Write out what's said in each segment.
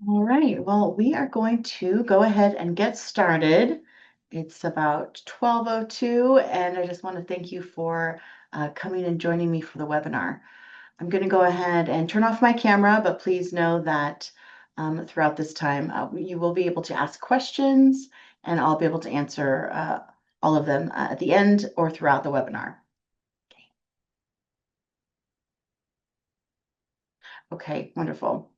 All right, well, we are going to go ahead and get started. It's about 12:02, and I just want to thank you for coming and joining me for the webinar. I'm going to go ahead and turn off my camera, but please know that throughout this time, you will be able to ask questions, and I'll be able to answer all of them at the end or throughout the webinar. Okay, wonderful.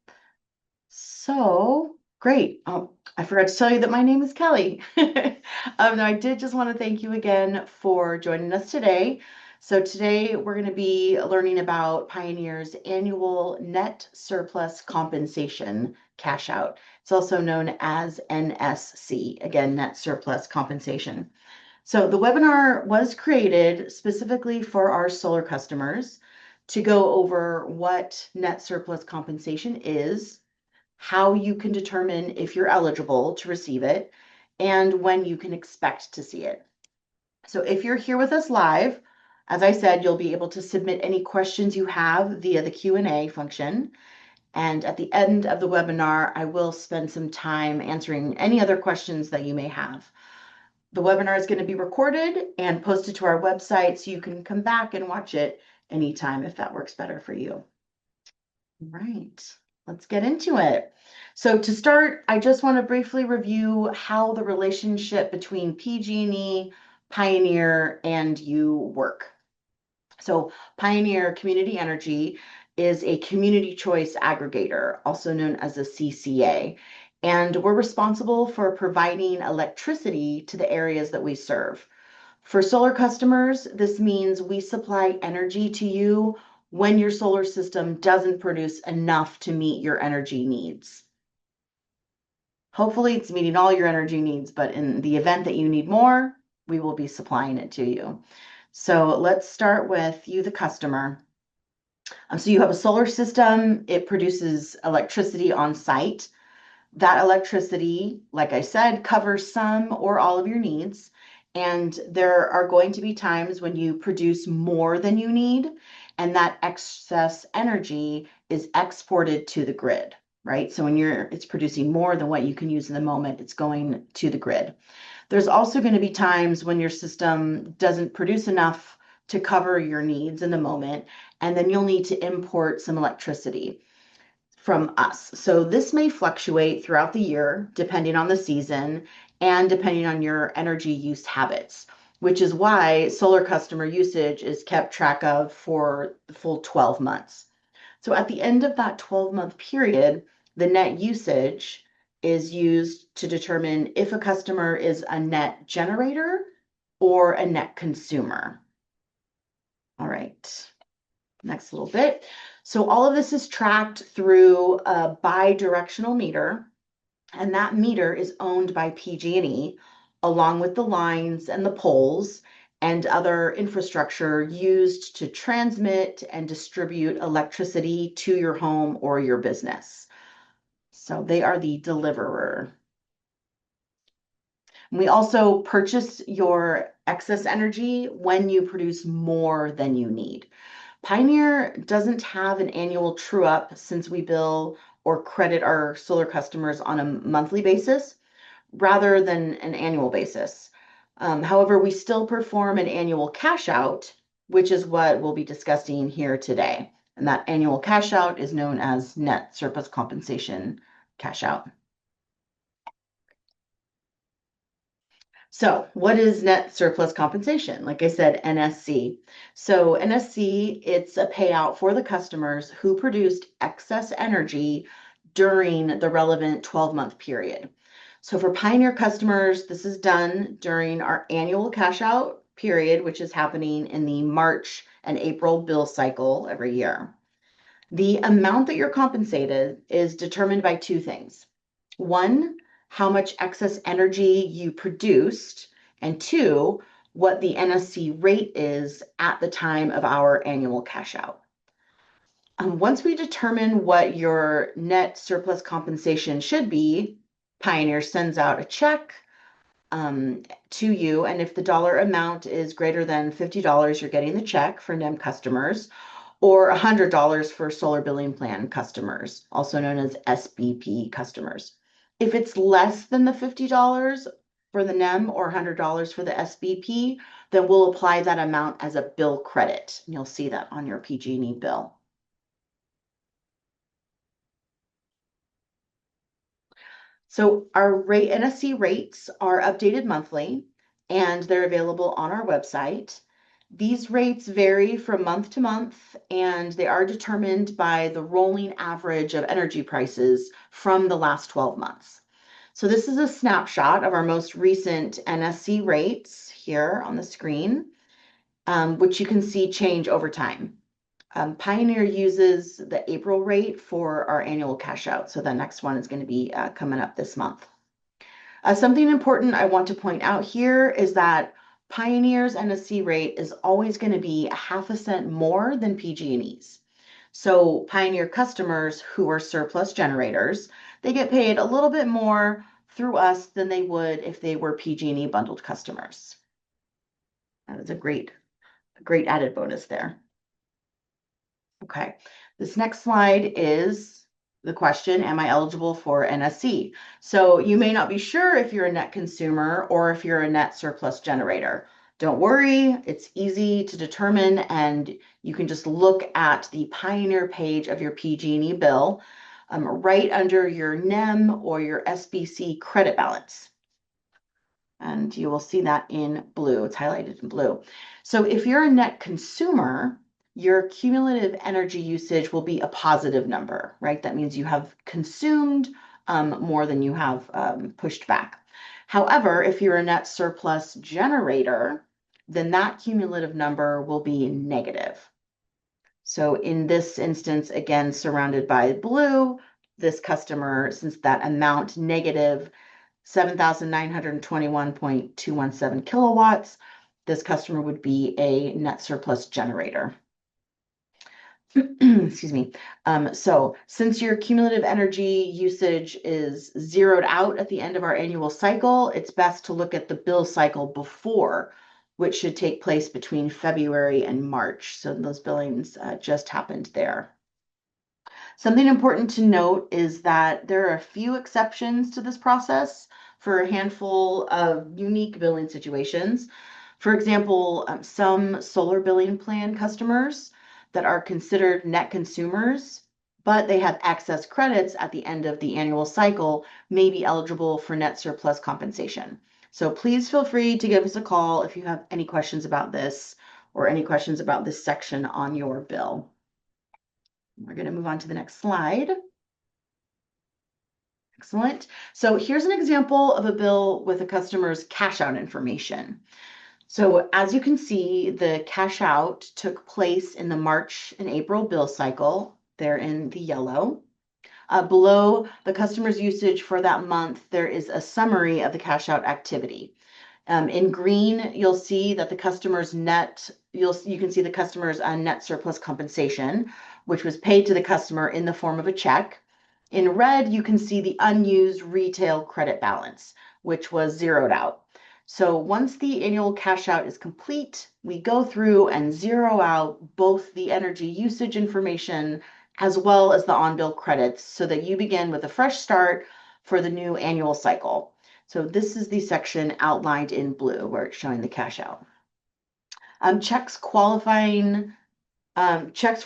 So great. I forgot to tell you that my name is Kelly. No, I did just want to thank you again for joining us today. So today we're going to be learning about Pioneer's annual net surplus compensation cash out. It's also known as NSC, again, net surplus compensation. So the webinar was created specifically for our solar customers to go over what net surplus compensation is, how you can determine if you're eligible to receive it, and when you can expect to see it. So if you're here with us live, as I said, you'll be able to submit any questions you have via the Q&A function. And at the end of the webinar, I will spend some time answering any other questions that you may have. The webinar is going to be recorded and posted to our website, so you can come back and watch it anytime if that works better for you. Right, let's get into it. So to start, I just want to briefly review how the relationship between PG&E, Pioneer, and you work. So Pioneer Community Energy is a community choice aggregator, also known as a CCA, and we're responsible for providing electricity to the areas that we serve. For solar customers, this means we supply energy to you when your solar system doesn't produce enough to meet your energy needs. Hopefully, it's meeting all your energy needs, but in the event that you need more, we will be supplying it to you. So let's start with you, the customer. So you have a solar system, it produces electricity on site. That electricity, like I said, covers some or all of your needs. And there are going to be times when you produce more than you need, and that excess energy is exported to the grid, right? So when it's producing more than what you can use in the moment, it's going to the grid. There's also going to be times when your system doesn't produce enough to cover your needs in the moment, and then you'll need to import some electricity from us. So this may fluctuate throughout the year, depending on the season and depending on your energy use habits, which is why solar customer usage is kept track of for the full 12 months. So at the end of that 12-month period, the net usage is used to determine if a customer is a net generator or a net consumer. All right. Next little bit. So all of this is tracked through a bi-directional meter, and that meter is owned by PG&E, along with the lines and the poles and other infrastructure used to transmit and distribute electricity to your home or your business. So they are the deliverer. We also purchase your excess energy when you produce more than you need. Pioneer doesn't have an annual true up since we bill or credit our solar customers on a monthly basis rather than an annual basis. However, we still perform an annual cash out, which is what we'll be discussing here today. And that annual cash out is known as net surplus compensation cash out. So what is net surplus compensation? Like I said, NSC. So NSC, it's a payout for the customers who produced excess energy during the relevant 12-month period. So for Pioneer customers, this is done during our annual cash out period, which is happening in the March and April bill cycle every year. The amount that you're compensated is determined by two things. One, how much excess energy you produced, and two, what the NSC rate is at the time of our annual cash out. Once we determine what your net surplus compensation should be, Pioneer sends out a check to you, and if the dollar amount is greater than $50, you're getting the check for NEM customers. or $100 for solar billing plan customers, also known as SBP customers. If it's less than the $50 for the NEM or $100 for the SBP, then we'll apply that amount as a bill credit. And you'll see that on your PG&E bill. So our NSC rates are updated monthly, and they're available on our website. These rates vary from month to month, and they are determined by the rolling average of energy prices from the last 12 months. So this is a snapshot of our most recent NSC rates here on the screen, which you can see change over time. Pioneer uses the April rate for our annual cash out. So the next one is going to be coming up this month. Something important I want to point out here is that Pioneer's NSC rate is always going to be a half a cent more than PG&E's. So Pioneer customers who are surplus generators, they get paid a little bit more through us than they would if they were PG&E bundled customers. That is a great added bonus there. Okay, this next slide is the question, am I eligible for NSC? So you may not be sure if you're a net consumer or if you're a net surplus generator. Don't worry, it's easy to determine, and you can just look at the Pioneer page of your PG&E bill right under your NEM or your SBC credit balance. And you will see that in blue. It's highlighted in blue. So if you're a net consumer, your cumulative energy usage will be a positive number, right? That means you have consumed more than you have pushed back. However, if you're a net surplus generator, then that cumulative number will be negative. So in this instance, again, surrounded by blue, this customer, since that amount negative 7,921.217 kilowatts, this customer would be a net surplus generator. Excuse me. So since your cumulative energy usage is zeroed out at the end of our annual cycle, it's best to look at the bill cycle before, which should take place between February and March. So those billings just happened there. Something important to note is that there are a few exceptions to this process for a handful of unique billing situations. For example, some solar billing plan customers that are considered net consumers, but they have excess credits at the end of the annual cycle may be eligible for net surplus compensation. So please feel free to give us a call if you have any questions about this or any questions about this section on your bill. We're going to move on to the next slide. Excellent. So here's an example of a bill with a customer's cash out information. So as you can see, the cash out took place in the March and April bill cycle. They're in the yellow. Below the customer's usage for that month, there is a summary of the cash out activity. In green, you'll see that the customer's net, you can see the customer's net surplus compensation, which was paid to the customer in the form of a check. In red, you can see the unused retail credit balance, which was zeroed out. So once the annual cash out is complete, we go through and zero out both the energy usage information as well as the on-bill credits so that you begin with a fresh start for the new annual cycle. So this is the section outlined in blue where it's showing the cash out. Checks for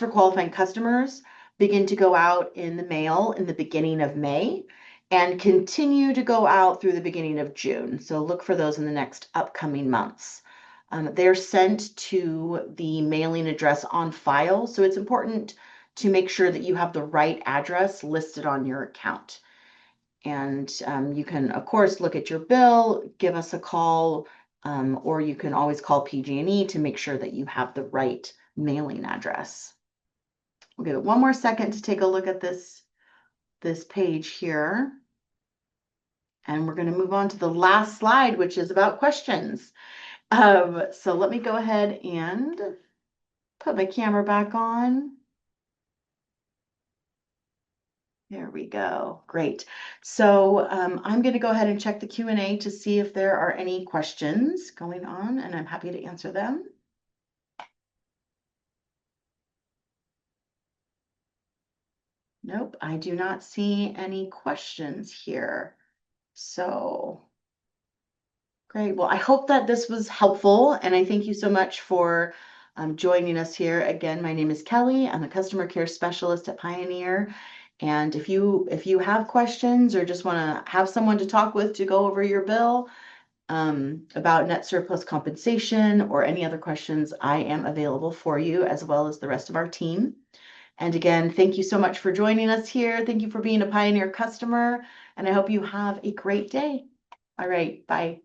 qualifying customers begin to go out in the mail in the beginning of May and continue to go out through the beginning of June. So look for those in the next upcoming months. They're sent to the mailing address on file. So it's important to make sure that you have the right address listed on your account. And you can, of course, look at your bill, give us a call, or you can always call PG&E to make sure that you have the right mailing address. We'll give it one more second to take a look at this page here. And we're going to move on to the last slide, which is about questions. So let me go ahead and put my camera back on. There we go. Great. So I'm going to go ahead and check the Q&A to see if there are any questions going on, and I'm happy to answer them. Nope, I do not see any questions here. So great. Well, I hope that this was helpful, and I thank you so much for joining us here. Again, my name is Kelly. I'm a customer care specialist at Pioneer. And if you have questions or just want to have someone to talk with to go over your bill about net surplus compensation or any other questions, I am available for you as well as the rest of our team. And again, thank you so much for joining us here. Thank you for being a Pioneer customer, and I hope you have a great day. All right, bye.